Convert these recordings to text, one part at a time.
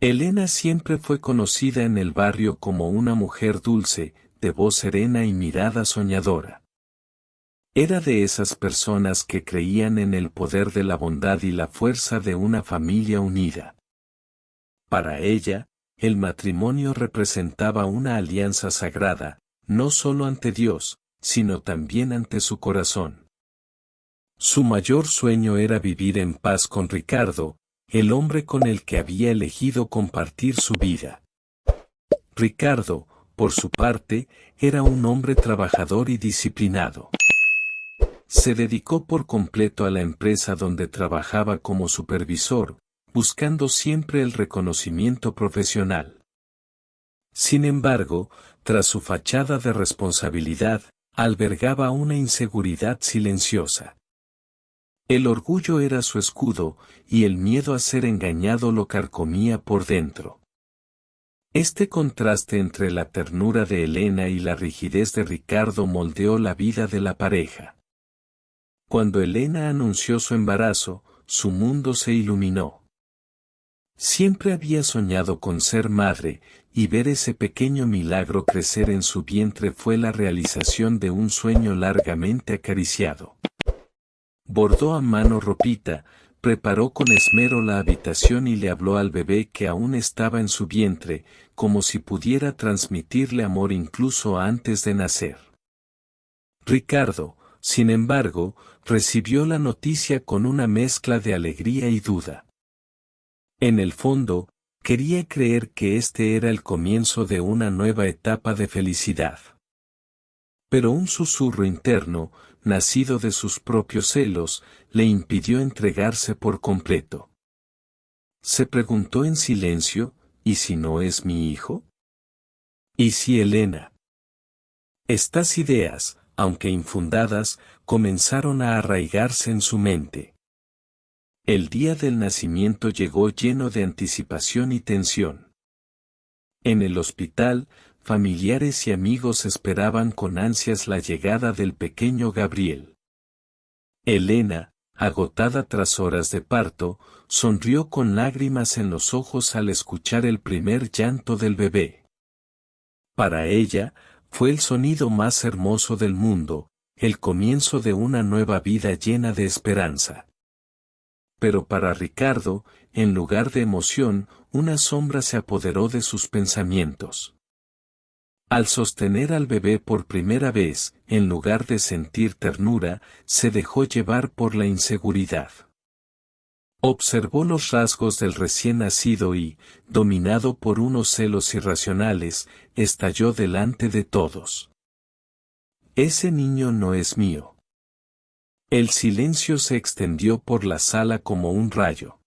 Elena siempre fue conocida en el barrio como una mujer dulce, de voz serena y mirada soñadora. Era de esas personas que creían en el poder de la bondad y la fuerza de una familia unida. Para ella, el matrimonio representaba una alianza sagrada, no solo ante Dios, sino también ante su corazón. Su mayor sueño era vivir en paz con Ricardo, el hombre con el que había elegido compartir su vida. Ricardo, por su parte, era un hombre trabajador y disciplinado. Se dedicó por completo a la empresa donde trabajaba como supervisor, buscando siempre el reconocimiento profesional. Sin embargo, tras su fachada de responsabilidad, albergaba una inseguridad silenciosa. El orgullo era su escudo, y el miedo a ser engañado lo carcomía por dentro. Este contraste entre la ternura de Elena y la rigidez de Ricardo moldeó la vida de la pareja. Cuando Elena anunció su embarazo, su mundo se iluminó. Siempre había soñado con ser madre, y ver ese pequeño milagro crecer en su vientre fue la realización de un sueño largamente acariciado. Bordó a mano ropita, preparó con esmero la habitación y le habló al bebé que aún estaba en su vientre, como si pudiera transmitirle amor incluso antes de nacer. Ricardo, sin embargo, recibió la noticia con una mezcla de alegría y duda. En el fondo, quería creer que este era el comienzo de una nueva etapa de felicidad. Pero un susurro interno, nacido de sus propios celos, le impidió entregarse por completo. Se preguntó en silencio, ¿y si no es mi hijo? ¿Y si Elena? Estas ideas, aunque infundadas, comenzaron a arraigarse en su mente. El día del nacimiento llegó lleno de anticipación y tensión. En el hospital, familiares y amigos esperaban con ansias la llegada del pequeño Gabriel. Elena, agotada tras horas de parto, sonrió con lágrimas en los ojos al escuchar el primer llanto del bebé. Para ella, fue el sonido más hermoso del mundo, el comienzo de una nueva vida llena de esperanza. Pero para Ricardo, en lugar de emoción, una sombra se apoderó de sus pensamientos. Al sostener al bebé por primera vez, en lugar de sentir ternura, se dejó llevar por la inseguridad. Observó los rasgos del recién nacido y, dominado por unos celos irracionales, estalló delante de todos. Ese niño no es mío. El silencio se extendió por la sala como un rayo.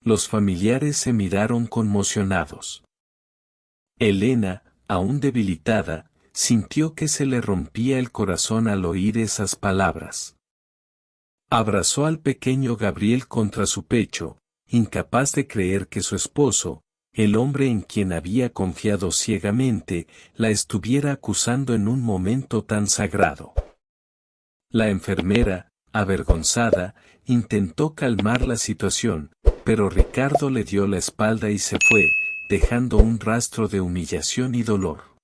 Los familiares se miraron conmocionados. Elena, aún debilitada, sintió que se le rompía el corazón al oír esas palabras. Abrazó al pequeño Gabriel contra su pecho, incapaz de creer que su esposo, el hombre en quien había confiado ciegamente, la estuviera acusando en un momento tan sagrado. La enfermera, avergonzada, intentó calmar la situación, pero Ricardo le dio la espalda y se fue, dejando un rastro de humillación y dolor.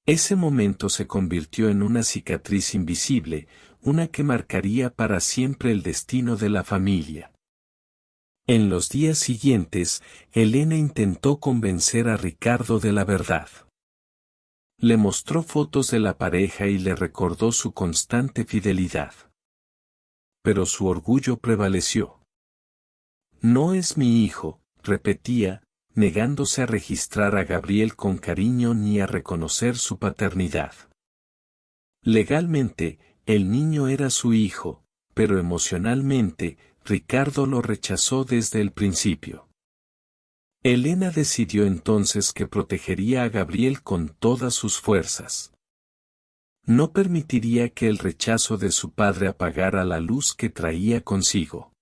Ese momento se convirtió en una cicatriz invisible, una que marcaría para siempre el destino de la familia. En los días siguientes, Elena intentó convencer a Ricardo de la verdad. Le mostró fotos de la pareja y le recordó su constante fidelidad. Pero su orgullo prevaleció. No es mi hijo, repetía, negándose a registrar a Gabriel con cariño ni a reconocer su paternidad. Legalmente, el niño era su hijo, pero emocionalmente, Ricardo lo rechazó desde el principio. Elena decidió entonces que protegería a Gabriel con todas sus fuerzas. No permitiría que el rechazo de su padre apagara la luz que traía consigo.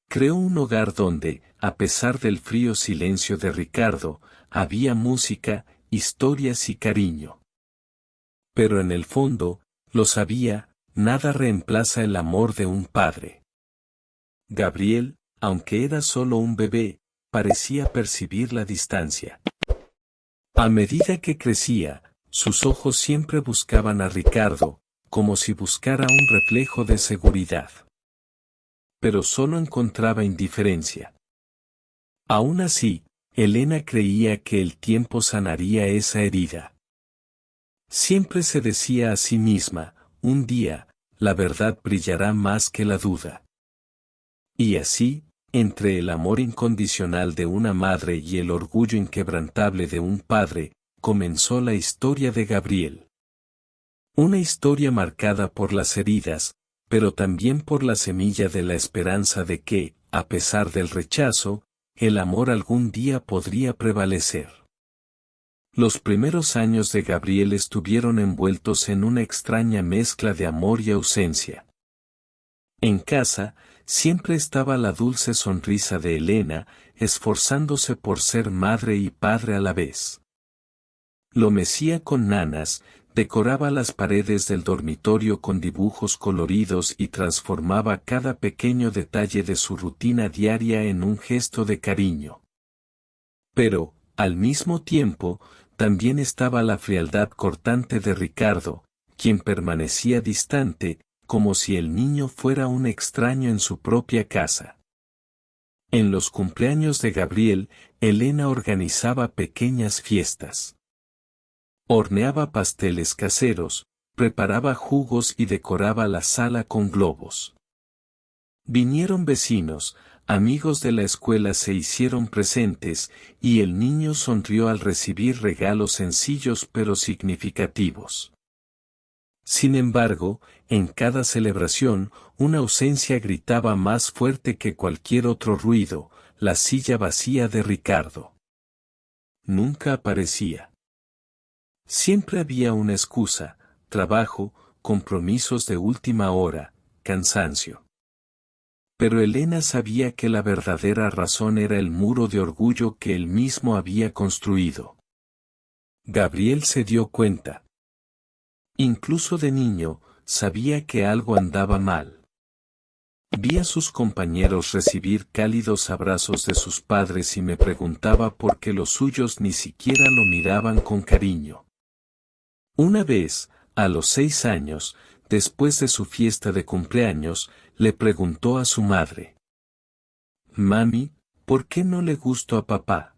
Creó un hogar donde, a pesar del frío silencio de Ricardo, había música, historias y cariño. Pero en el fondo, lo sabía, nada reemplaza el amor de un padre. Gabriel, aunque era solo un bebé, parecía percibir la distancia. A medida que crecía, sus ojos siempre buscaban a Ricardo, como si buscara un reflejo de seguridad. Pero solo encontraba indiferencia. Aún así, Elena creía que el tiempo sanaría esa herida. Siempre se decía a sí misma, un día, la verdad brillará más que la duda. Y así, entre el amor incondicional de una madre y el orgullo inquebrantable de un padre, comenzó la historia de Gabriel. Una historia marcada por las heridas, pero también por la semilla de la esperanza de que, a pesar del rechazo, el amor algún día podría prevalecer. Los primeros años de Gabriel estuvieron envueltos en una extraña mezcla de amor y ausencia. En casa, siempre estaba la dulce sonrisa de Elena, esforzándose por ser madre y padre a la vez. Lo mecía con nanas, decoraba las paredes del dormitorio con dibujos coloridos y transformaba cada pequeño detalle de su rutina diaria en un gesto de cariño. Pero, al mismo tiempo, también estaba la frialdad cortante de Ricardo, quien permanecía distante, como si el niño fuera un extraño en su propia casa. En los cumpleaños de Gabriel, Elena organizaba pequeñas fiestas. Horneaba pasteles caseros, preparaba jugos y decoraba la sala con globos. Vinieron vecinos, amigos de la escuela se hicieron presentes, y el niño sonrió al recibir regalos sencillos pero significativos. Sin embargo, en cada celebración, una ausencia gritaba más fuerte que cualquier otro ruido, la silla vacía de Ricardo. Nunca aparecía. Siempre había una excusa: trabajo, compromisos de última hora, cansancio. Pero Elena sabía que la verdadera razón era el muro de orgullo que él mismo había construido. Gabriel se dio cuenta. Incluso de niño, sabía que algo andaba mal. Vi a sus compañeros recibir cálidos abrazos de sus padres y me preguntaba por qué los suyos ni siquiera lo miraban con cariño. Una vez, a los 6 años, después de su fiesta de cumpleaños, le preguntó a su madre: «Mami, ¿por qué no le gusto a papá?».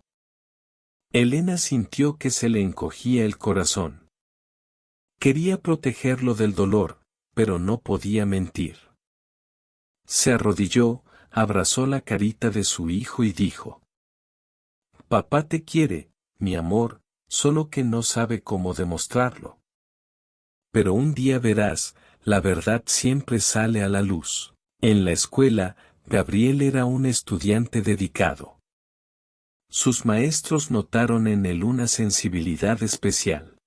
Elena sintió que se le encogía el corazón. Quería protegerlo del dolor, pero no podía mentir. Se arrodilló, abrazó la carita de su hijo y dijo: «Papá te quiere, mi amor, solo que no sabe cómo demostrarlo. Pero un día verás, la verdad siempre sale a la luz». En la escuela, Gabriel era un estudiante dedicado. Sus maestros notaron en él una sensibilidad especial.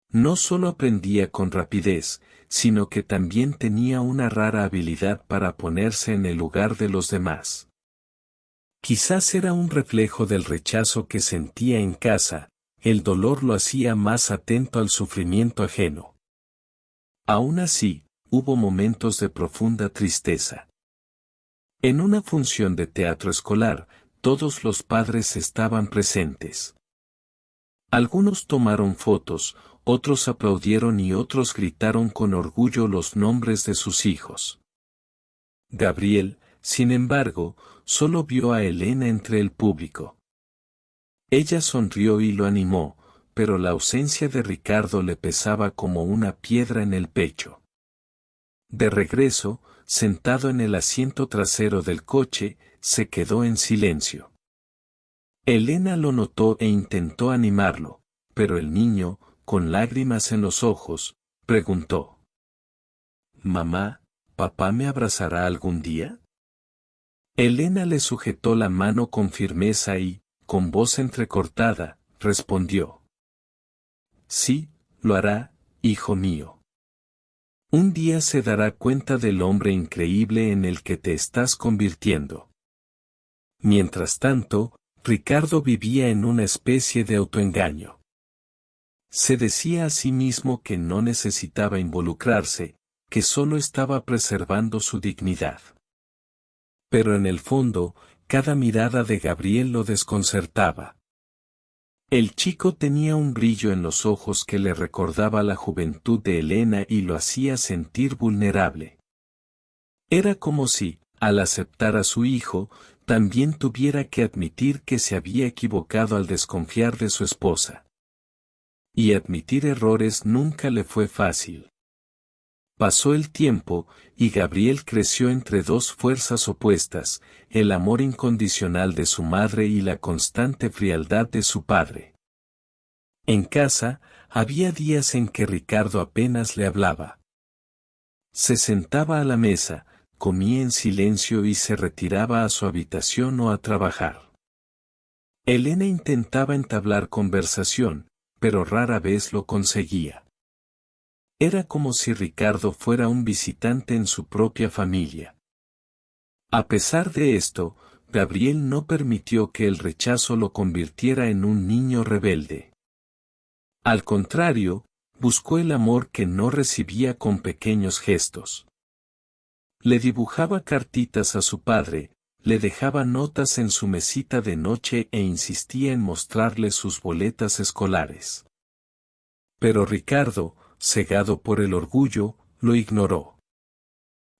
No solo aprendía con rapidez, sino que también tenía una rara habilidad para ponerse en el lugar de los demás. Quizás era un reflejo del rechazo que sentía en casa, el dolor lo hacía más atento al sufrimiento ajeno. Aún así, hubo momentos de profunda tristeza. En una función de teatro escolar, todos los padres estaban presentes. Algunos tomaron fotos, otros aplaudieron y otros gritaron con orgullo los nombres de sus hijos. Gabriel, sin embargo, solo vio a Elena entre el público. Ella sonrió y lo animó, pero la ausencia de Ricardo le pesaba como una piedra en el pecho. De regreso, sentado en el asiento trasero del coche, se quedó en silencio. Elena lo notó e intentó animarlo, pero el niño, con lágrimas en los ojos, preguntó: «Mamá, ¿papá me abrazará algún día?». Elena le sujetó la mano con firmeza y, con voz entrecortada, respondió: «Sí, lo hará, hijo mío. Un día se dará cuenta del hombre increíble en el que te estás convirtiendo». Mientras tanto, Ricardo vivía en una especie de autoengaño. Se decía a sí mismo que no necesitaba involucrarse, que solo estaba preservando su dignidad. Pero en el fondo, cada mirada de Gabriel lo desconcertaba. El chico tenía un brillo en los ojos que le recordaba la juventud de Elena y lo hacía sentir vulnerable. Era como si, al aceptar a su hijo, también tuviera que admitir que se había equivocado al desconfiar de su esposa. Y admitir errores nunca le fue fácil. Pasó el tiempo, y Gabriel creció entre dos fuerzas opuestas, el amor incondicional de su madre y la constante frialdad de su padre. En casa, había días en que Ricardo apenas le hablaba. Se sentaba a la mesa, comía en silencio y se retiraba a su habitación o a trabajar. Elena intentaba entablar conversación, pero rara vez lo conseguía. Era como si Ricardo fuera un visitante en su propia familia. A pesar de esto, Gabriel no permitió que el rechazo lo convirtiera en un niño rebelde. Al contrario, buscó el amor que no recibía con pequeños gestos. Le dibujaba cartitas a su padre, le dejaba notas en su mesita de noche e insistía en mostrarle sus boletas escolares. Pero Ricardo, cegado por el orgullo, lo ignoró.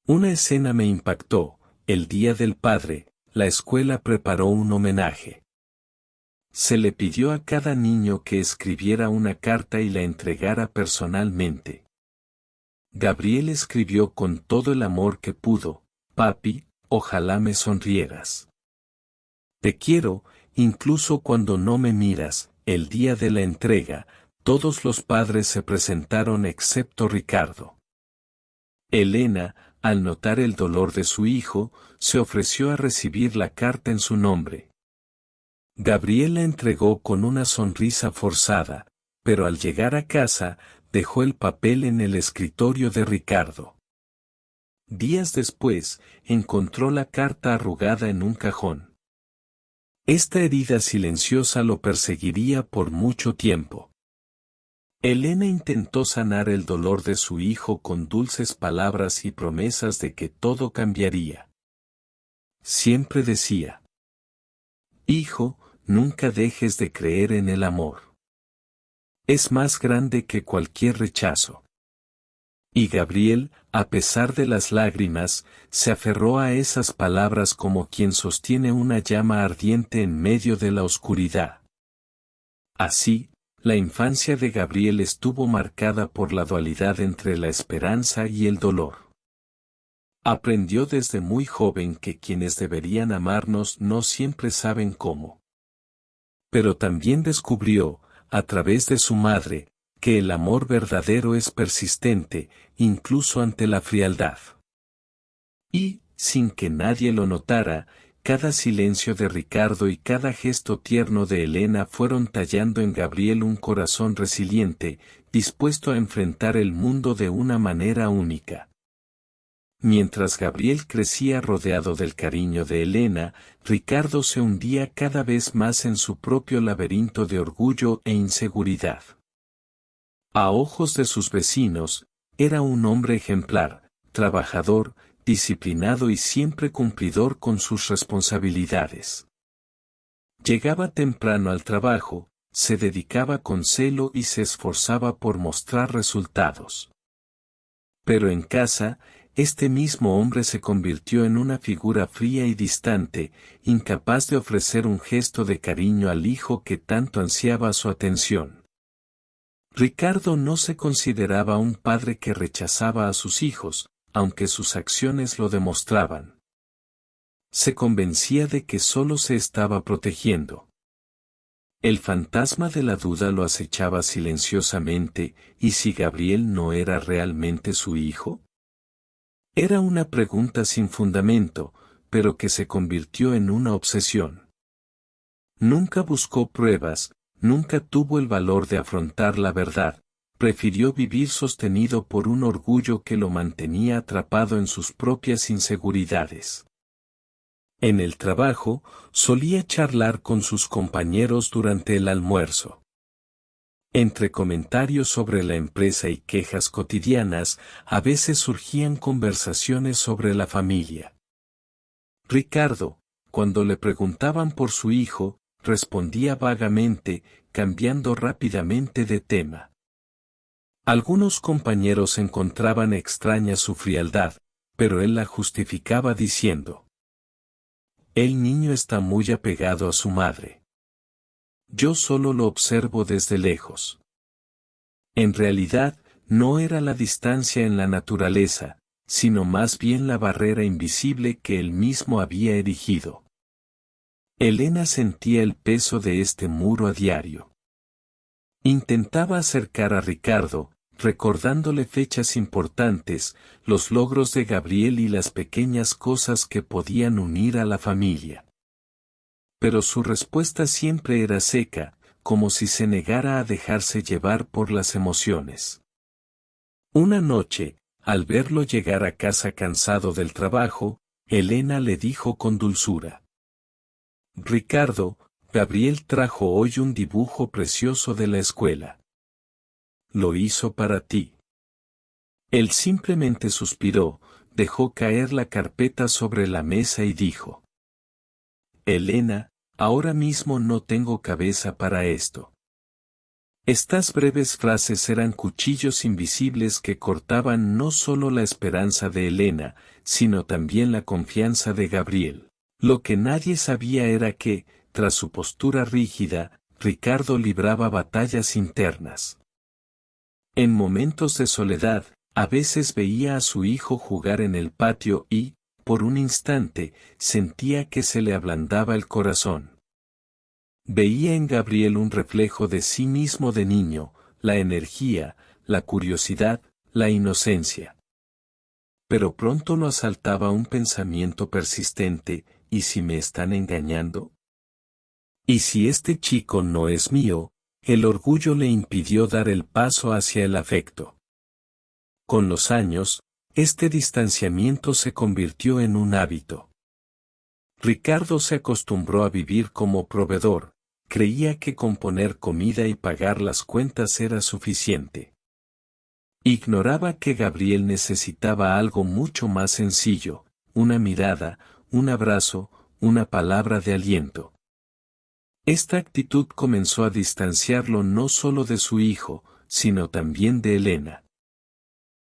Una escena me impactó: el Día del Padre, la escuela preparó un homenaje. Se le pidió a cada niño que escribiera una carta y la entregara personalmente. Gabriel escribió con todo el amor que pudo: papi, ojalá me sonrieras. Te quiero, incluso cuando no me miras. El día de la entrega, todos los padres se presentaron excepto Ricardo. Elena, al notar el dolor de su hijo, se ofreció a recibir la carta en su nombre. Gabriel la entregó con una sonrisa forzada, pero al llegar a casa, dejó el papel en el escritorio de Ricardo. Días después, encontró la carta arrugada en un cajón. Esta herida silenciosa lo perseguiría por mucho tiempo. Elena intentó sanar el dolor de su hijo con dulces palabras y promesas de que todo cambiaría. Siempre decía: hijo, nunca dejes de creer en el amor. Es más grande que cualquier rechazo. Y Gabriel, a pesar de las lágrimas, se aferró a esas palabras como quien sostiene una llama ardiente en medio de la oscuridad. Así, la infancia de Gabriel estuvo marcada por la dualidad entre la esperanza y el dolor. Aprendió desde muy joven que quienes deberían amarnos no siempre saben cómo. Pero también descubrió, a través de su madre, que el amor verdadero es persistente, incluso ante la frialdad. Y, sin que nadie lo notara, cada silencio de Ricardo y cada gesto tierno de Elena fueron tallando en Gabriel un corazón resiliente, dispuesto a enfrentar el mundo de una manera única. Mientras Gabriel crecía rodeado del cariño de Elena, Ricardo se hundía cada vez más en su propio laberinto de orgullo e inseguridad. A ojos de sus vecinos, era un hombre ejemplar, trabajador, disciplinado y siempre cumplidor con sus responsabilidades. Llegaba temprano al trabajo, se dedicaba con celo y se esforzaba por mostrar resultados. Pero en casa, este mismo hombre se convirtió en una figura fría y distante, incapaz de ofrecer un gesto de cariño al hijo que tanto ansiaba su atención. Ricardo no se consideraba un padre que rechazaba a sus hijos, aunque sus acciones lo demostraban. Se convencía de que solo se estaba protegiendo. El fantasma de la duda lo acechaba silenciosamente, ¿y si Gabriel no era realmente su hijo? Era una pregunta sin fundamento, pero que se convirtió en una obsesión. Nunca buscó pruebas, nunca tuvo el valor de afrontar la verdad, prefirió vivir sostenido por un orgullo que lo mantenía atrapado en sus propias inseguridades. En el trabajo, solía charlar con sus compañeros durante el almuerzo. Entre comentarios sobre la empresa y quejas cotidianas, a veces surgían conversaciones sobre la familia. Ricardo, cuando le preguntaban por su hijo, respondía vagamente, cambiando rápidamente de tema. Algunos compañeros encontraban extraña su frialdad, pero él la justificaba diciendo: el niño está muy apegado a su madre. Yo solo lo observo desde lejos. En realidad, no era la distancia en la naturaleza, sino más bien la barrera invisible que él mismo había erigido. Elena sentía el peso de este muro a diario. Intentaba acercar a Ricardo, recordándole fechas importantes, los logros de Gabriel y las pequeñas cosas que podían unir a la familia. Pero su respuesta siempre era seca, como si se negara a dejarse llevar por las emociones. Una noche, al verlo llegar a casa cansado del trabajo, Elena le dijo con dulzura: Ricardo, Gabriel trajo hoy un dibujo precioso de la escuela. Lo hizo para ti. Él simplemente suspiró, dejó caer la carpeta sobre la mesa y dijo: Elena, ahora mismo no tengo cabeza para esto. Estas breves frases eran cuchillos invisibles que cortaban no solo la esperanza de Elena, sino también la confianza de Gabriel. Lo que nadie sabía era que, tras su postura rígida, Ricardo libraba batallas internas. En momentos de soledad, a veces veía a su hijo jugar en el patio y, por un instante, sentía que se le ablandaba el corazón. Veía en Gabriel un reflejo de sí mismo de niño, la energía, la curiosidad, la inocencia. Pero pronto lo asaltaba un pensamiento persistente: ¿y si me están engañando? ¿Y si este chico no es mío? El orgullo le impidió dar el paso hacia el afecto. Con los años, este distanciamiento se convirtió en un hábito. Ricardo se acostumbró a vivir como proveedor, creía que con poner comida y pagar las cuentas era suficiente. Ignoraba que Gabriel necesitaba algo mucho más sencillo: una mirada, un abrazo, una palabra de aliento. Esta actitud comenzó a distanciarlo no solo de su hijo, sino también de Elena.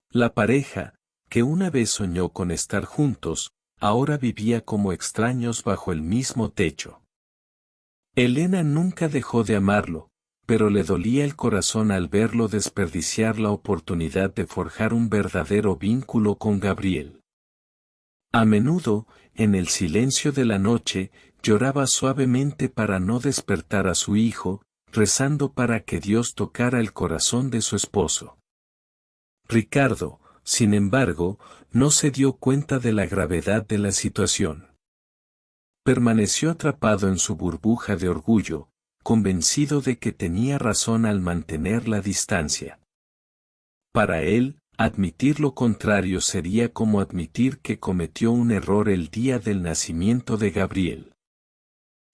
La pareja, que una vez soñó con estar juntos, ahora vivía como extraños bajo el mismo techo. Elena nunca dejó de amarlo, pero le dolía el corazón al verlo desperdiciar la oportunidad de forjar un verdadero vínculo con Gabriel. A menudo, en el silencio de la noche, lloraba suavemente para no despertar a su hijo, rezando para que Dios tocara el corazón de su esposo. Ricardo, sin embargo, no se dio cuenta de la gravedad de la situación. Permaneció atrapado en su burbuja de orgullo, convencido de que tenía razón al mantener la distancia. Para él, admitir lo contrario sería como admitir que cometió un error el día del nacimiento de Gabriel.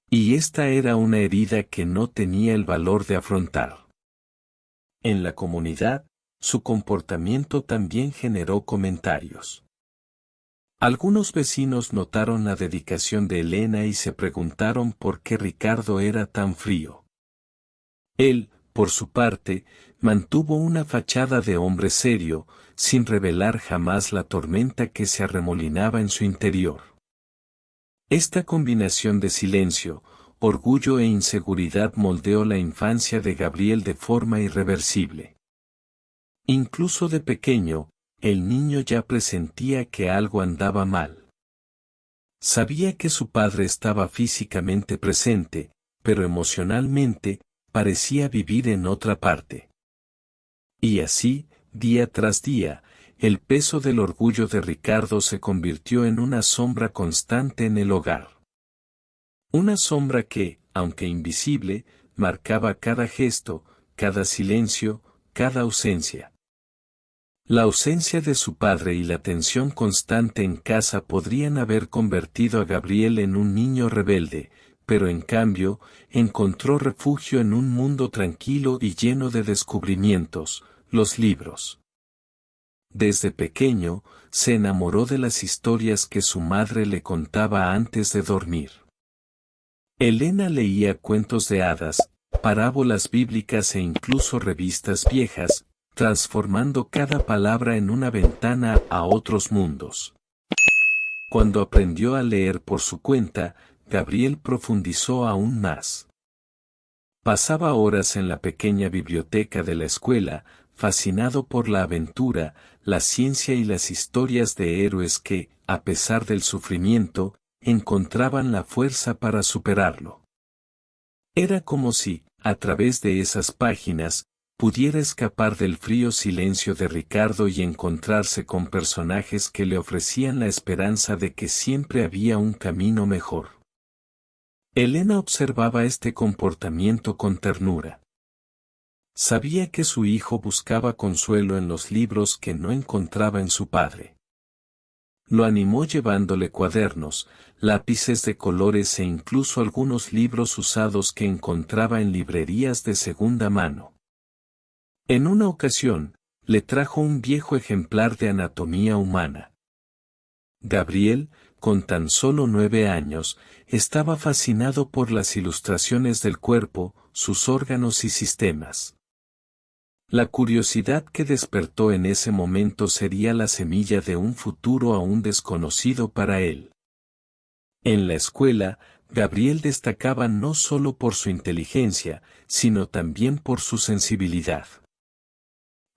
Y esta era una herida que no tenía el valor de afrontar. En la comunidad, su comportamiento también generó comentarios. Algunos vecinos notaron la dedicación de Elena y se preguntaron por qué Ricardo era tan frío. Él, por su parte, mantuvo una fachada de hombre serio, sin revelar jamás la tormenta que se arremolinaba en su interior. Esta combinación de silencio, orgullo e inseguridad moldeó la infancia de Gabriel de forma irreversible. Incluso de pequeño, el niño ya presentía que algo andaba mal. Sabía que su padre estaba físicamente presente, pero emocionalmente, parecía vivir en otra parte. Y así, día tras día, el peso del orgullo de Ricardo se convirtió en una sombra constante en el hogar. Una sombra que, aunque invisible, marcaba cada gesto, cada silencio, cada ausencia. La ausencia de su padre y la tensión constante en casa podrían haber convertido a Gabriel en un niño rebelde, pero en cambio, encontró refugio en un mundo tranquilo y lleno de descubrimientos: los libros. Desde pequeño, se enamoró de las historias que su madre le contaba antes de dormir. Elena leía cuentos de hadas, parábolas bíblicas e incluso revistas viejas, transformando cada palabra en una ventana a otros mundos. Cuando aprendió a leer por su cuenta, Gabriel profundizó aún más. Pasaba horas en la pequeña biblioteca de la escuela, fascinado por la aventura, la ciencia y las historias de héroes que, a pesar del sufrimiento, encontraban la fuerza para superarlo. Era como si, a través de esas páginas, pudiera escapar del frío silencio de Ricardo y encontrarse con personajes que le ofrecían la esperanza de que siempre había un camino mejor. Elena observaba este comportamiento con ternura. Sabía que su hijo buscaba consuelo en los libros que no encontraba en su padre. Lo animó llevándole cuadernos, lápices de colores e incluso algunos libros usados que encontraba en librerías de segunda mano. En una ocasión, le trajo un viejo ejemplar de anatomía humana. Gabriel, con tan solo 9 años, estaba fascinado por las ilustraciones del cuerpo, sus órganos y sistemas. La curiosidad que despertó en ese momento sería la semilla de un futuro aún desconocido para él. En la escuela, Gabriel destacaba no solo por su inteligencia, sino también por su sensibilidad.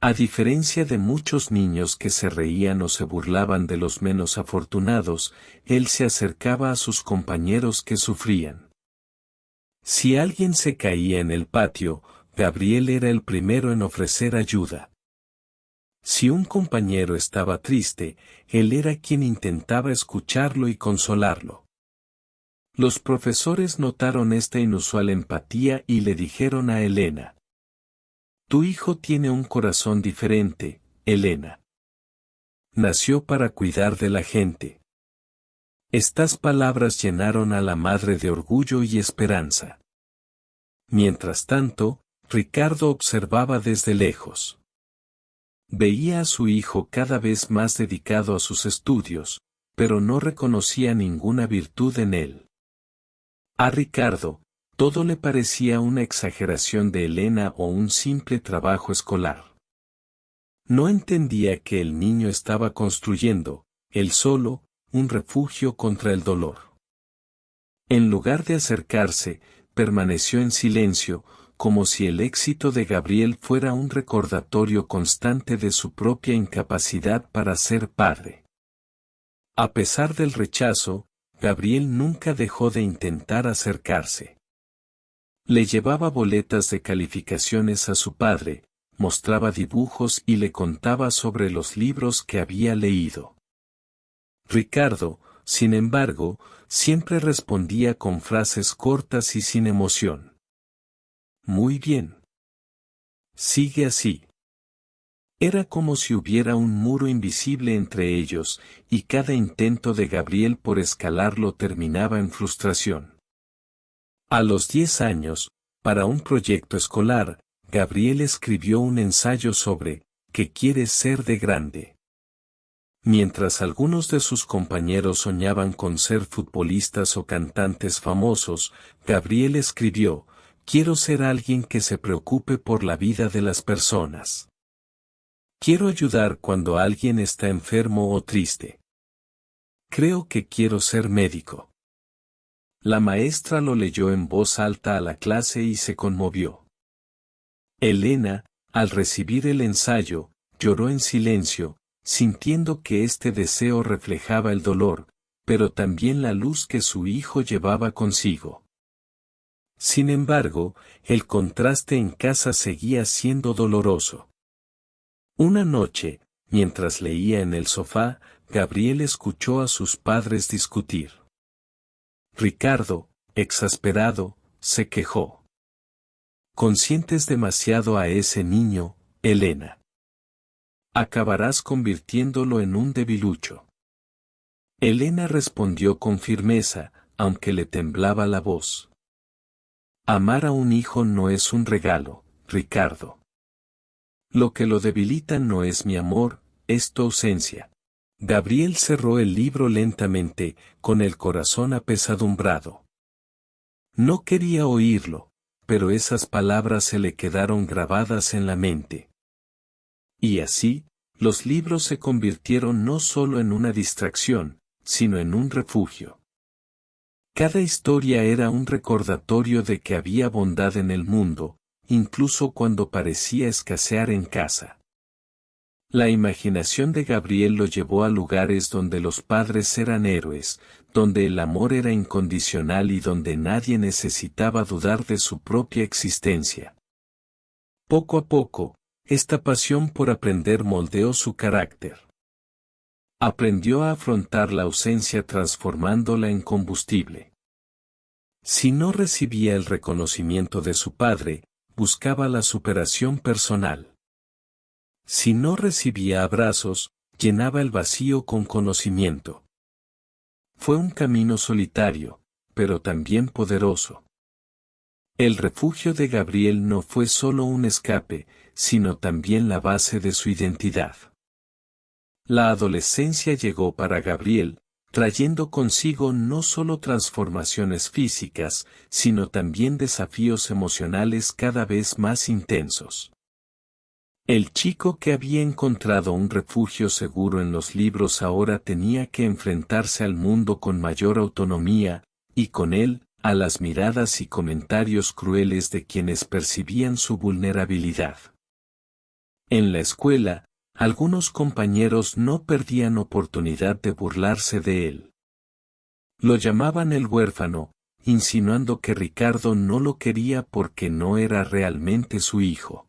A diferencia de muchos niños que se reían o se burlaban de los menos afortunados, él se acercaba a sus compañeros que sufrían. Si alguien se caía en el patio, Gabriel era el primero en ofrecer ayuda. Si un compañero estaba triste, él era quien intentaba escucharlo y consolarlo. Los profesores notaron esta inusual empatía y le dijeron a Elena: «Tu hijo tiene un corazón diferente, Elena. Nació para cuidar de la gente». Estas palabras llenaron a la madre de orgullo y esperanza. Mientras tanto, Ricardo observaba desde lejos. Veía a su hijo cada vez más dedicado a sus estudios, pero no reconocía ninguna virtud en él. A Ricardo, todo le parecía una exageración de Elena o un simple trabajo escolar. No entendía que el niño estaba construyendo, él solo, un refugio contra el dolor. En lugar de acercarse, permaneció en silencio, como si el éxito de Gabriel fuera un recordatorio constante de su propia incapacidad para ser padre. A pesar del rechazo, Gabriel nunca dejó de intentar acercarse. Le llevaba boletas de calificaciones a su padre, mostraba dibujos y le contaba sobre los libros que había leído. Ricardo, sin embargo, siempre respondía con frases cortas y sin emoción. «Muy bien. Sigue así». Era como si hubiera un muro invisible entre ellos, y cada intento de Gabriel por escalarlo terminaba en frustración. A los 10 años, para un proyecto escolar, Gabriel escribió un ensayo sobre «¿Qué quieres ser de grande?». Mientras algunos de sus compañeros soñaban con ser futbolistas o cantantes famosos, Gabriel escribió: «Quiero ser alguien que se preocupe por la vida de las personas. Quiero ayudar cuando alguien está enfermo o triste. Creo que quiero ser médico». La maestra lo leyó en voz alta a la clase y se conmovió. Elena, al recibir el ensayo, lloró en silencio, sintiendo que este deseo reflejaba el dolor, pero también la luz que su hijo llevaba consigo. Sin embargo, el contraste en casa seguía siendo doloroso. Una noche, mientras leía en el sofá, Gabriel escuchó a sus padres discutir. Ricardo, exasperado, se quejó: «Consientes demasiado a ese niño, Elena. Acabarás convirtiéndolo en un debilucho». Elena respondió con firmeza, aunque le temblaba la voz: «Amar a un hijo no es un regalo, Ricardo. Lo que lo debilita no es mi amor, es tu ausencia». Gabriel cerró el libro lentamente, con el corazón apesadumbrado. No quería oírlo, pero esas palabras se le quedaron grabadas en la mente. Y así, los libros se convirtieron no solo en una distracción, sino en un refugio. Cada historia era un recordatorio de que había bondad en el mundo, incluso cuando parecía escasear en casa. La imaginación de Gabriel lo llevó a lugares donde los padres eran héroes, donde el amor era incondicional y donde nadie necesitaba dudar de su propia existencia. Poco a poco, esta pasión por aprender moldeó su carácter. Aprendió a afrontar la ausencia transformándola en combustible. Si no recibía el reconocimiento de su padre, buscaba la superación personal. Si no recibía abrazos, llenaba el vacío con conocimiento. Fue un camino solitario, pero también poderoso. El refugio de Gabriel no fue solo un escape, sino también la base de su identidad. La adolescencia llegó para Gabriel, trayendo consigo no solo transformaciones físicas, sino también desafíos emocionales cada vez más intensos. El chico que había encontrado un refugio seguro en los libros ahora tenía que enfrentarse al mundo con mayor autonomía, y con él, a las miradas y comentarios crueles de quienes percibían su vulnerabilidad. En la escuela, algunos compañeros no perdían oportunidad de burlarse de él. Lo llamaban el huérfano, insinuando que Ricardo no lo quería porque no era realmente su hijo.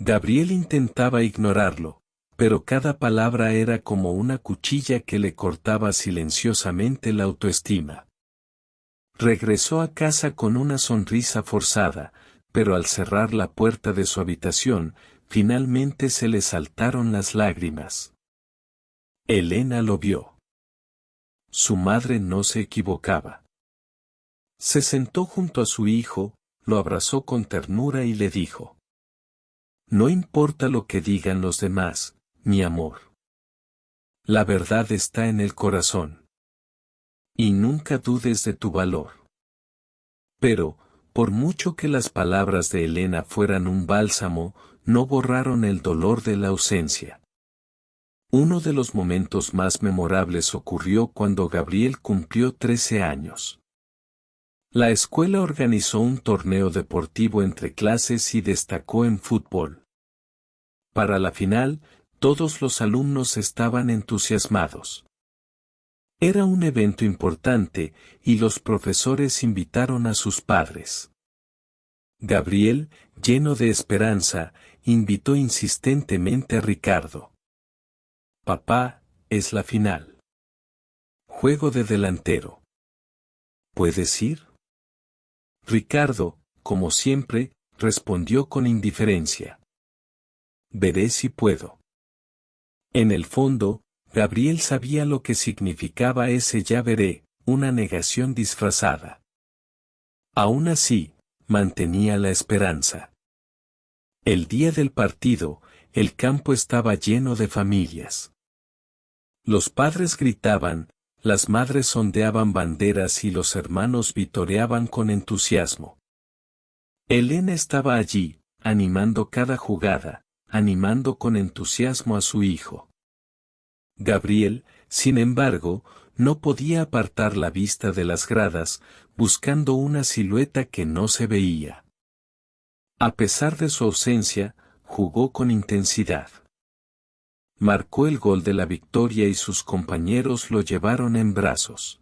Gabriel intentaba ignorarlo, pero cada palabra era como una cuchilla que le cortaba silenciosamente la autoestima. Regresó a casa con una sonrisa forzada, pero al cerrar la puerta de su habitación, finalmente se le saltaron las lágrimas. Elena lo vio. Su madre no se equivocaba. Se sentó junto a su hijo, lo abrazó con ternura y le dijo: «No importa lo que digan los demás, mi amor. La verdad está en el corazón. Y nunca dudes de tu valor». Pero, por mucho que las palabras de Elena fueran un bálsamo, no borraron el dolor de la ausencia. Uno de los momentos más memorables ocurrió cuando Gabriel cumplió 13 años. La escuela organizó un torneo deportivo entre clases y destacó en fútbol. Para la final, todos los alumnos estaban entusiasmados. Era un evento importante, y los profesores invitaron a sus padres. Gabriel, lleno de esperanza, invitó insistentemente a Ricardo. «Papá, es la final. Juego de delantero. ¿Puedes ir?». Ricardo, como siempre, respondió con indiferencia. «Veré si puedo». En el fondo, Gabriel sabía lo que significaba ese «ya veré», una negación disfrazada. Aún así, mantenía la esperanza. El día del partido, el campo estaba lleno de familias. Los padres gritaban, las madres ondeaban banderas y los hermanos vitoreaban con entusiasmo. Elena estaba allí, animando cada jugada, animando con entusiasmo a su hijo. Gabriel, sin embargo, no podía apartar la vista de las gradas, buscando una silueta que no se veía. A pesar de su ausencia, jugó con intensidad. Marcó el gol de la victoria y sus compañeros lo llevaron en brazos.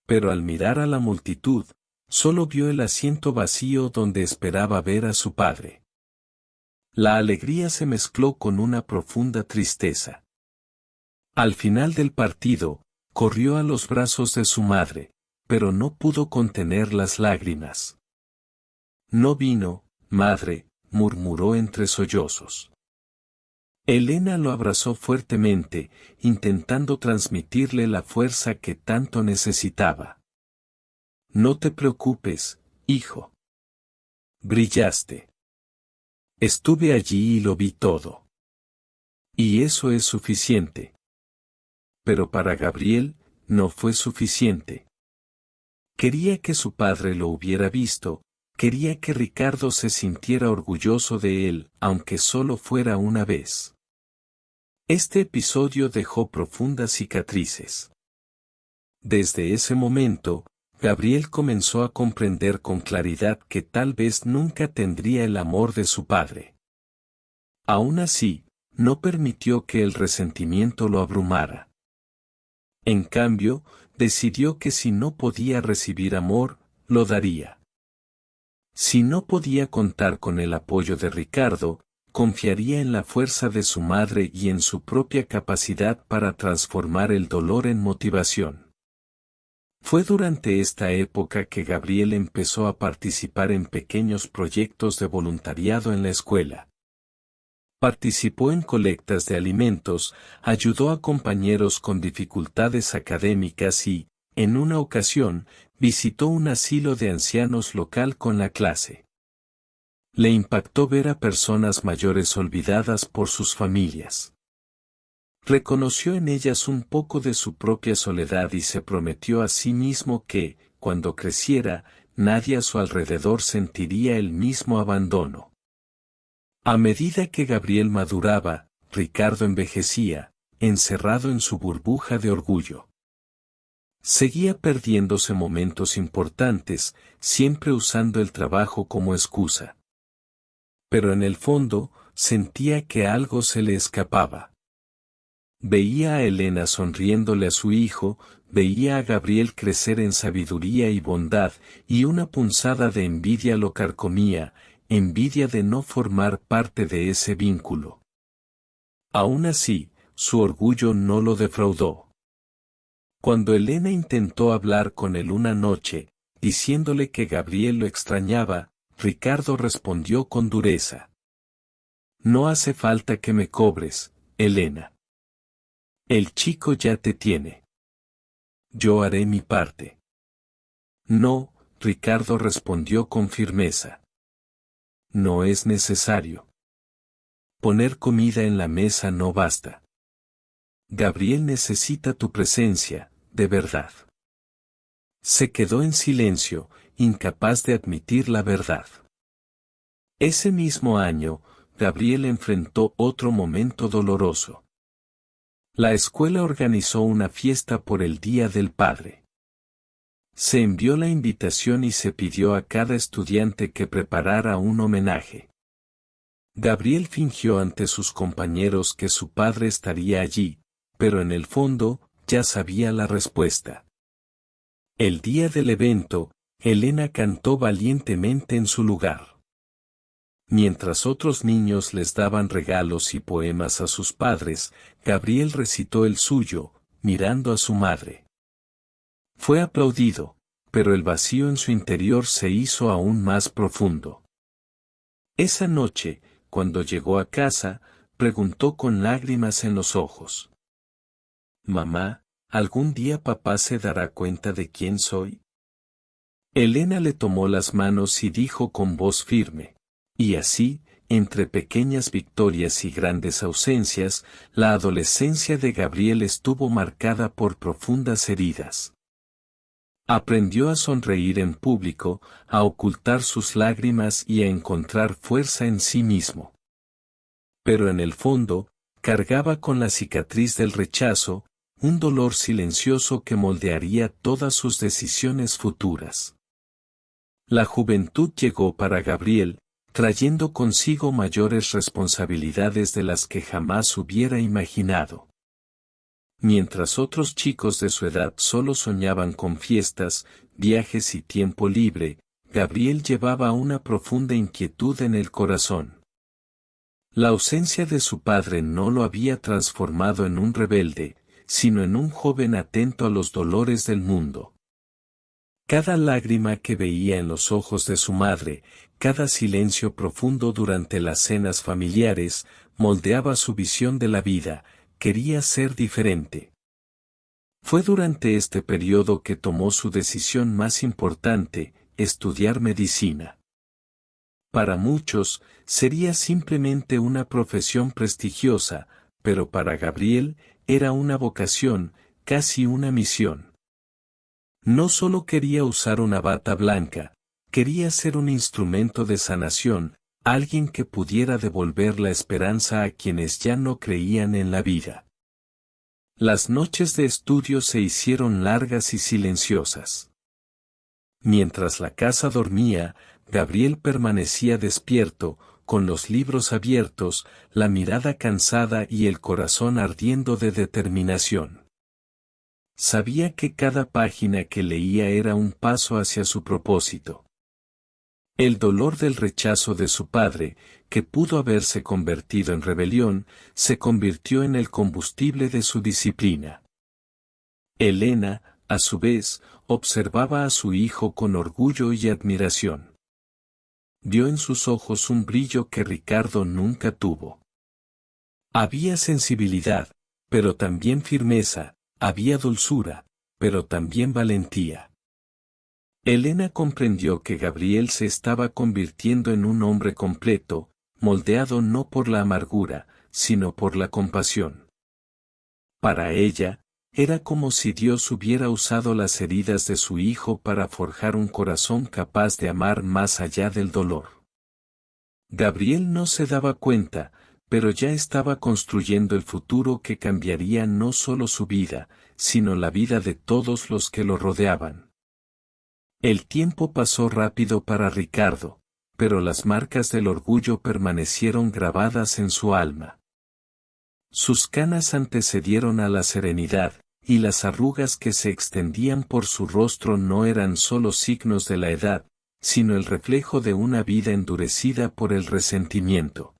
Pero al mirar a la multitud, solo vio el asiento vacío donde esperaba ver a su padre. La alegría se mezcló con una profunda tristeza. Al final del partido, corrió a los brazos de su madre, pero no pudo contener las lágrimas. «No vino, madre», murmuró entre sollozos. Elena lo abrazó fuertemente, intentando transmitirle la fuerza que tanto necesitaba. «No te preocupes, hijo. Brillaste. Estuve allí y lo vi todo. Y eso es suficiente». Pero para Gabriel, no fue suficiente. Quería que su padre lo hubiera visto, quería que Ricardo se sintiera orgulloso de él, aunque solo fuera una vez. Este episodio dejó profundas cicatrices. Desde ese momento, Gabriel comenzó a comprender con claridad que tal vez nunca tendría el amor de su padre. Aún así, no permitió que el resentimiento lo abrumara. En cambio, decidió que si no podía recibir amor, lo daría. Si no podía contar con el apoyo de Ricardo, confiaría en la fuerza de su madre y en su propia capacidad para transformar el dolor en motivación. Fue durante esta época que Gabriel empezó a participar en pequeños proyectos de voluntariado en la escuela. Participó en colectas de alimentos, ayudó a compañeros con dificultades académicas y, en una ocasión, visitó un asilo de ancianos local con la clase. Le impactó ver a personas mayores olvidadas por sus familias. Reconoció en ellas un poco de su propia soledad y se prometió a sí mismo que, cuando creciera, nadie a su alrededor sentiría el mismo abandono. A medida que Gabriel maduraba, Ricardo envejecía, encerrado en su burbuja de orgullo. Seguía perdiéndose momentos importantes, siempre usando el trabajo como excusa. Pero en el fondo, sentía que algo se le escapaba. Veía a Elena sonriéndole a su hijo, veía a Gabriel crecer en sabiduría y bondad, y una punzada de envidia lo carcomía, envidia de no formar parte de ese vínculo. Aún así, su orgullo no lo defraudó. Cuando Elena intentó hablar con él una noche, diciéndole que Gabriel lo extrañaba, Ricardo respondió con dureza. No hace falta que me cobres, Elena. El chico ya te tiene. Yo haré mi parte. No, Ricardo respondió con firmeza. No es necesario. Poner comida en la mesa no basta. Gabriel necesita tu presencia, de verdad. Se quedó en silencio, incapaz de admitir la verdad. Ese mismo año, Gabriel enfrentó otro momento doloroso. La escuela organizó una fiesta por el Día del Padre. Se envió la invitación y se pidió a cada estudiante que preparara un homenaje. Gabriel fingió ante sus compañeros que su padre estaría allí, pero en el fondo, ya sabía la respuesta. El día del evento, Elena cantó valientemente en su lugar. Mientras otros niños les daban regalos y poemas a sus padres, Gabriel recitó el suyo, mirando a su madre. Fue aplaudido, pero el vacío en su interior se hizo aún más profundo. Esa noche, cuando llegó a casa, preguntó con lágrimas en los ojos. «Mamá, ¿algún día papá se dará cuenta de quién soy?» Elena le tomó las manos y dijo con voz firme. Y así, entre pequeñas victorias y grandes ausencias, la adolescencia de Gabriel estuvo marcada por profundas heridas. Aprendió a sonreír en público, a ocultar sus lágrimas y a encontrar fuerza en sí mismo. Pero en el fondo, cargaba con la cicatriz del rechazo, un dolor silencioso que moldearía todas sus decisiones futuras. La juventud llegó para Gabriel, trayendo consigo mayores responsabilidades de las que jamás hubiera imaginado. Mientras otros chicos de su edad solo soñaban con fiestas, viajes y tiempo libre, Gabriel llevaba una profunda inquietud en el corazón. La ausencia de su padre no lo había transformado en un rebelde, sino en un joven atento a los dolores del mundo. Cada lágrima que veía en los ojos de su madre, cada silencio profundo durante las cenas familiares, moldeaba su visión de la vida. Quería ser diferente. Fue durante este periodo que tomó su decisión más importante, estudiar medicina. Para muchos, sería simplemente una profesión prestigiosa, pero para Gabriel, era una vocación, casi una misión. No solo quería usar una bata blanca, quería ser un instrumento de sanación, alguien que pudiera devolver la esperanza a quienes ya no creían en la vida. Las noches de estudio se hicieron largas y silenciosas. Mientras la casa dormía, Gabriel permanecía despierto, con los libros abiertos, la mirada cansada y el corazón ardiendo de determinación. Sabía que cada página que leía era un paso hacia su propósito. El dolor del rechazo de su padre, que pudo haberse convertido en rebelión, se convirtió en el combustible de su disciplina. Elena, a su vez, observaba a su hijo con orgullo y admiración. Vio en sus ojos un brillo que Ricardo nunca tuvo. Había sensibilidad, pero también firmeza, había dulzura, pero también valentía. Elena comprendió que Gabriel se estaba convirtiendo en un hombre completo, moldeado no por la amargura, sino por la compasión. Para ella, era como si Dios hubiera usado las heridas de su hijo para forjar un corazón capaz de amar más allá del dolor. Gabriel no se daba cuenta, pero ya estaba construyendo el futuro que cambiaría no solo su vida, sino la vida de todos los que lo rodeaban. El tiempo pasó rápido para Ricardo, pero las marcas del orgullo permanecieron grabadas en su alma. Sus canas antecedieron a la serenidad, y las arrugas que se extendían por su rostro no eran solo signos de la edad, sino el reflejo de una vida endurecida por el resentimiento.